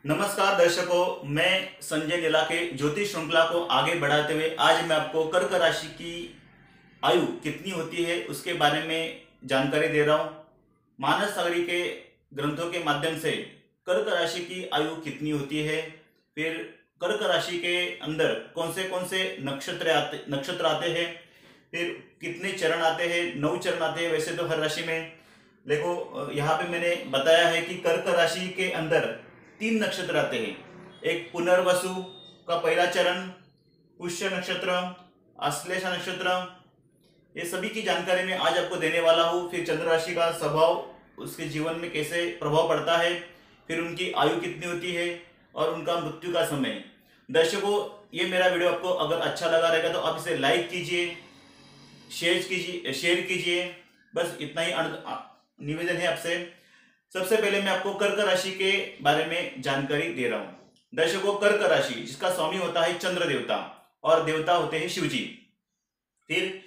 नमस्कार दर्शकों, मैं संजय नीला के ज्योतिष श्रृंखला को आगे बढ़ाते हुए आज मैं आपको कर्क राशि की आयु कितनी होती है उसके बारे में जानकारी दे रहा हूँ। मानस सागरी के ग्रंथों के माध्यम से कर्क राशि की आयु कितनी होती है, फिर कर्क राशि के अंदर कौन से नक्षत्र आते हैं, फिर कितने चरण आते हैं, 9 चरण आते हैं वैसे तो हर राशि में। देखो यहाँ पे मैंने बताया है कि कर्क राशि के अंदर 3 नक्षत्र आते हैं। एक पुनर्वसु का पहला चरण, पुष्य नक्षत्र, आश्लेषा नक्षत्र, ये सभी की जानकारी मैं आज आपको देने वाला हूँ। फिर चंद्र राशि का स्वभाव, उसके जीवन में कैसे प्रभाव पड़ता है, फिर उनकी आयु कितनी होती है और उनका मृत्यु का समय। दर्शकों, ये मेरा वीडियो आपको अगर अच्छा लगा रहेगा तो आप इसे लाइक कीजिए, शेयर कीजिए। बस इतना ही निवेदन है आपसे। सबसे पहले मैं आपको कर्क राशि के बारे में जानकारी दे रहा हूं। दर्शकों, कर्क राशि जिसका स्वामी होता है चंद्र देवता और देवता होते हैं शिव जी। फिर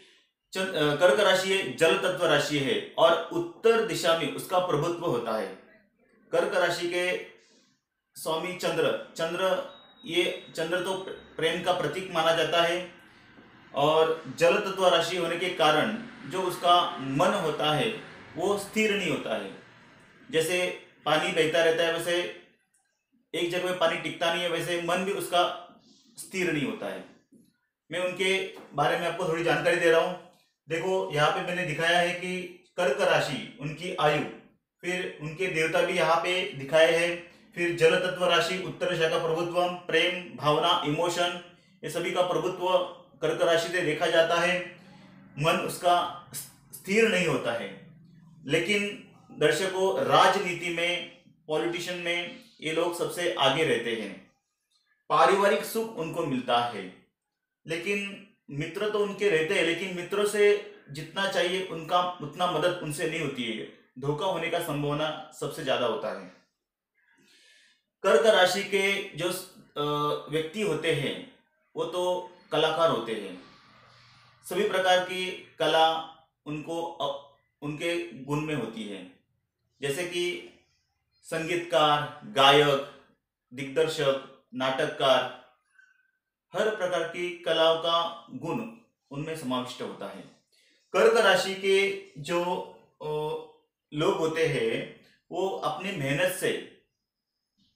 कर्क राशि जल तत्व राशि है और उत्तर दिशा में उसका प्रभुत्व होता है। कर्क राशि के स्वामी चंद्र तो प्रेम का प्रतीक माना जाता है और जल तत्व राशि होने के कारण जो उसका मन होता है वो स्थिर नहीं होता है। जैसे पानी बहता रहता है वैसे एक जगह में पानी टिकता नहीं है, वैसे मन भी उसका स्थिर नहीं होता है। मैं उनके बारे में आपको थोड़ी जानकारी दे रहा हूँ। देखो यहाँ पे मैंने दिखाया है कि कर्क राशि, उनकी आयु, फिर उनके देवता भी यहाँ पे दिखाए हैं। फिर जल तत्व राशि, उत्तर दिशा का प्रभुत्व, प्रेम, भावना, इमोशन, ये सभी का प्रभुत्व कर्क राशि से देखा जाता है। मन उसका स्थिर नहीं होता है। लेकिन दर्शकों, राजनीति में, पॉलिटिशियन में ये लोग सबसे आगे रहते हैं। पारिवारिक सुख उनको मिलता है, लेकिन मित्र तो उनके रहते हैं, लेकिन मित्रों से जितना चाहिए उनका उतना मदद उनसे नहीं होती है। धोखा होने का संभावना सबसे ज्यादा होता है। कर्क राशि के जो व्यक्ति होते हैं वो तो कलाकार होते हैं। सभी प्रकार की कला उनको उनके गुण में होती है, जैसे कि संगीतकार, गायक, दिग्दर्शक, नाटककार, हर प्रकार की कलाओं का गुण उनमें समाविष्ट होता है। कर्क राशि के जो लोग होते हैं वो अपनी मेहनत से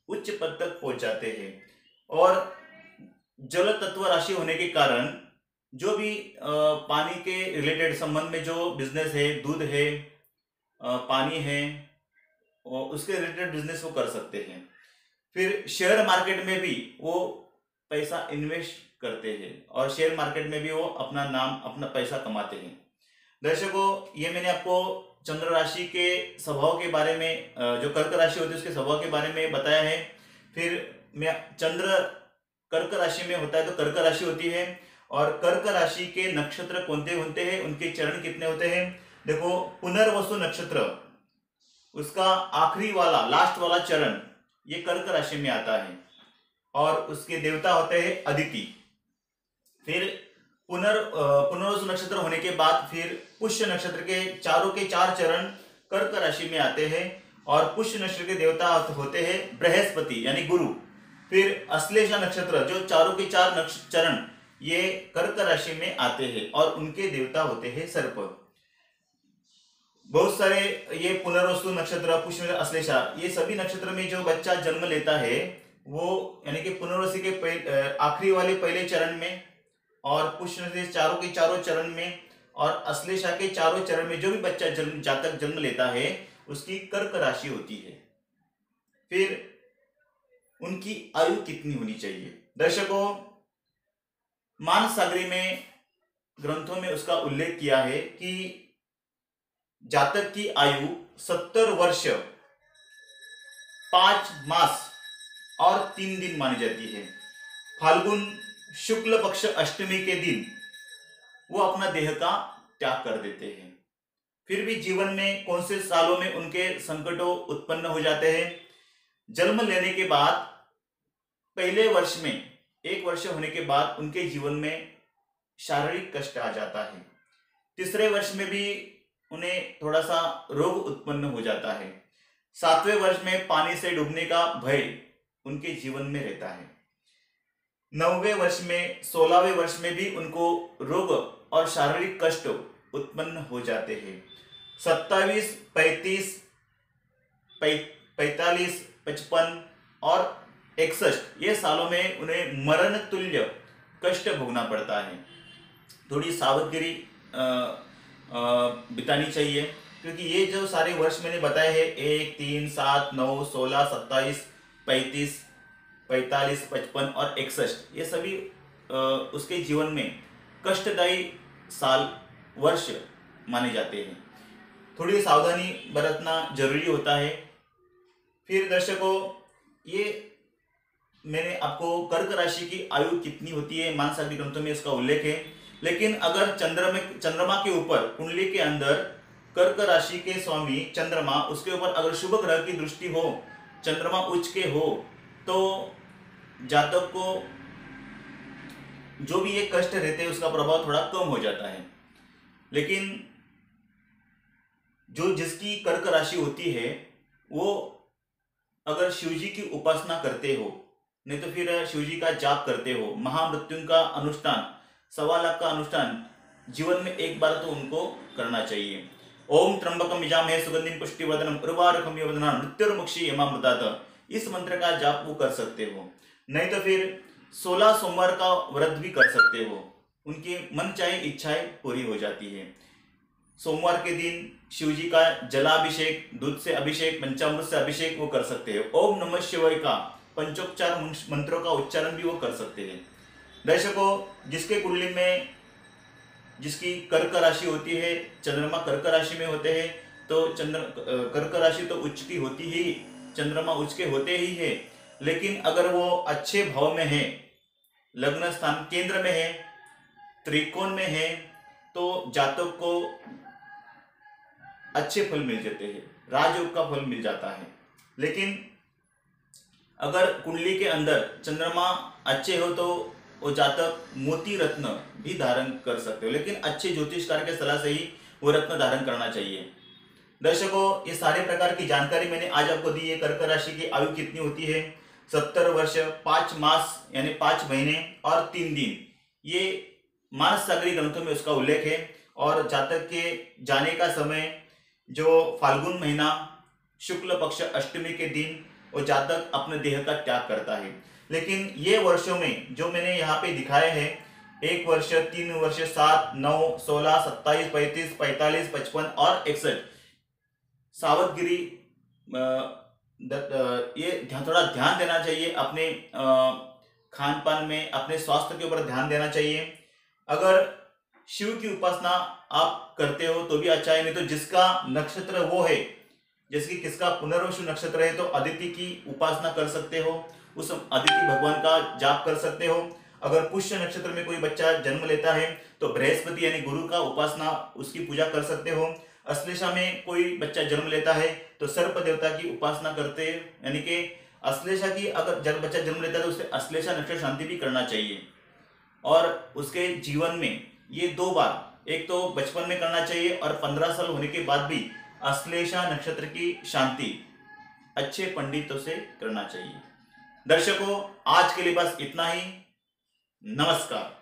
उच्च पद तक पहुंच जाते हैं और जल तत्व राशि होने के कारण जो भी पानी के रिलेटेड संबंध में जो बिजनेस है, दूध है, पानी है, और उसके रिलेटेड बिजनेस वो कर सकते हैं। फिर शेयर मार्केट में भी वो पैसा इन्वेस्ट करते हैं और शेयर मार्केट में भी वो अपना पैसा कमाते हैं। दर्शकों, ये मैंने आपको चंद्र राशि के स्वभाव के बारे में, जो कर्क राशि होती है उसके स्वभाव के बारे में बताया है। फिर मैं चंद्र कर्क राशि में होता है तो कर्क राशि होती है, और कर्क राशि के नक्षत्र कौन होते हैं, उनके चरण कितने होते हैं। देखो, पुनर्वसु नक्षत्र, उसका आखिरी वाला, लास्ट वाला चरण ये कर्क राशि में आता है और उसके देवता होते हैं अदिति। फिर पुनर्वसु नक्षत्र होने के बाद फिर पुष्य नक्षत्र के चार चरण कर्क राशि में आते हैं और पुष्य नक्षत्र के देवता होते हैं बृहस्पति यानी गुरु। फिर अश्लेषा नक्षत्र, जो चारों के चार चरण ये कर्क राशि में आते हैं और उनके देवता होते हैं सर्प। बहुत सारे ये पुनर्वसु नक्षत्र, पुष्य, अश्लेषा, ये सभी नक्षत्र में जो बच्चा जन्म लेता है वो यानी कि पुनर्वसु के आखिरी वाले पहले चरण में और पुष्य से चारों के चारों चरण में और अश्लेषा के चारों चरण में जो भी बच्चा जातक जन्म लेता है उसकी कर्क राशि होती है। फिर उनकी आयु कितनी होनी चाहिए। दर्शकों, मानस सागरी में ग्रंथों में उसका उल्लेख किया है कि जातक की आयु 70 वर्ष 5 मास और 3 दिन मानी जाती है। फाल्गुन शुक्ल पक्ष अष्टमी के दिन वो अपना देह का त्याग कर देते हैं। फिर भी जीवन में कौन से सालों में उनके संकटों उत्पन्न हो जाते हैं। जन्म लेने के बाद पहले वर्ष में, 1 वर्ष होने के बाद उनके जीवन में शारीरिक कष्ट आ जाता है। तीसरे वर्ष में भी उन्हें थोड़ा सा रोग उत्पन्न हो जाता है। 7वें वर्ष में पानी से डूबने का भय उनके जीवन में रहता है। 9वें वर्ष में 16वें वर्ष में भी उनको रोग और शारीरिक कष्ट उत्पन्न हो जाते हैं। 27, 35, 45, 55 और 61 ये सालों में उन्हें मरण तुल्य कष्ट भोगना पड़ता है। थोड़ी सावधगिरी बितानी चाहिए, क्योंकि ये जो सारे वर्ष मैंने बताए हैं 1, 3, 7, 9, 16, 27, 35, 45, 55 और 61 ये सभी उसके जीवन में कष्टदायी साल वर्ष माने जाते हैं। थोड़ी सावधानी बरतना जरूरी होता है। फिर दर्शकों, ये मैंने आपको कर्क राशि की आयु कितनी होती है मानसाग्नि ग्रंथों में इसका उल्लेख है, लेकिन अगर चंद्रमा के ऊपर कुंडली के अंदर कर्क राशि के स्वामी चंद्रमा, उसके ऊपर अगर शुभ ग्रह की दृष्टि हो, चंद्रमा उच्च के हो, तो जातक को जो भी ये कष्ट रहते हैं उसका प्रभाव थोड़ा कम हो जाता है। लेकिन जो जिसकी कर्क राशि होती है वो अगर शिवजी की उपासना करते हो, नहीं तो फिर शिवजी का जाप करते हो, महामृत्युंजय का अनुष्ठान 1.25 लाख का अनुष्ठान जीवन में एक बार तो उनको करना चाहिए। ओम त्र्यंबकम यजामहे सुगंधिम पुष्टिवर्धनम उर्वारुकम यवदनान मृत्युर्मुक्षी यमामृतात्, इस मंत्र का जाप वो कर सकते हो। नहीं तो फिर 16 सोमवार का व्रत भी कर सकते हो, उनकी मन चाहे इच्छाएं पूरी हो जाती है। सोमवार के दिन शिवजी का जलाभिषेक, दूध से अभिषेक, पंचामृत से अभिषेक वो कर सकते हैं। ओम नमः शिवाय का पंचोपचार मंत्रों का उच्चारण भी वो कर सकते हैं। दर्शकों, जिसके कुंडली में जिसकी कर्क राशि होती है, चंद्रमा कर्क राशि में होते हैं, तो कर्क राशि तो उच्च की होती ही, चंद्रमा उच्च के होते ही है। लेकिन अगर वो अच्छे भाव में है, लग्न स्थान केंद्र में है, त्रिकोण में है, तो जातक को अच्छे फल मिल जाते हैं, राजयोग का फल मिल जाता है। लेकिन अगर कुंडली के अंदर चंद्रमा अच्छे हो तो वो जातक मोती रत्न भी धारण कर सकते हो, लेकिन अच्छे ज्योतिषकार के सलाह से ही वो रत्न धारण करना चाहिए। दर्शकों, ये सारे प्रकार की जानकारी मैंने आज आपको दी है। कर्क राशि की आयु कितनी होती है? 70 वर्ष 5 मास यानी 5 महीने और 3 दिन, ये मानसाग्नि ग्रंथों में उसका उल्लेख है। और जातक के जाने का समय जो फाल्गुन महीना शुक्ल पक्ष अष्टमी के दिन वो जातक अपने देह का त्याग करता है। लेकिन ये वर्षों में जो मैंने यहाँ पे दिखाए हैं, 1 वर्ष, 3 वर्ष, 7, 9, 16, 27, 35, 45, 55 और 61, सावधगिरी ये थोड़ा ध्यान देना चाहिए अपने खान पान में, अपने स्वास्थ्य के ऊपर ध्यान देना चाहिए। अगर शिव की उपासना आप करते हो तो भी अच्छा है, नहीं तो जिसका नक्षत्र वो है, जैसे कि किसका पुनर्वसु नक्षत्र है तो अदिति की उपासना कर सकते हो, उस अदिति भगवान का जाप कर सकते हो। अगर पुष्य नक्षत्र में कोई बच्चा जन्म लेता है तो बृहस्पति यानी गुरु का उपासना, उसकी पूजा कर सकते हो। अश्लेषा में कोई बच्चा जन्म लेता है तो सर्प देवता की उपासना करते हैं, यानी कि अश्लेषा की अगर जब बच्चा जन्म लेता है तो उसे अश्लेषा नक्षत्र शांति भी करना चाहिए। और उसके जीवन में ये 2 बार, एक तो बचपन में करना चाहिए और 15 साल होने के बाद भी अश्लेषा नक्षत्र की शांति अच्छे पंडितों से करना चाहिए। दर्शकों, आज के लिए बस इतना ही। नमस्कार।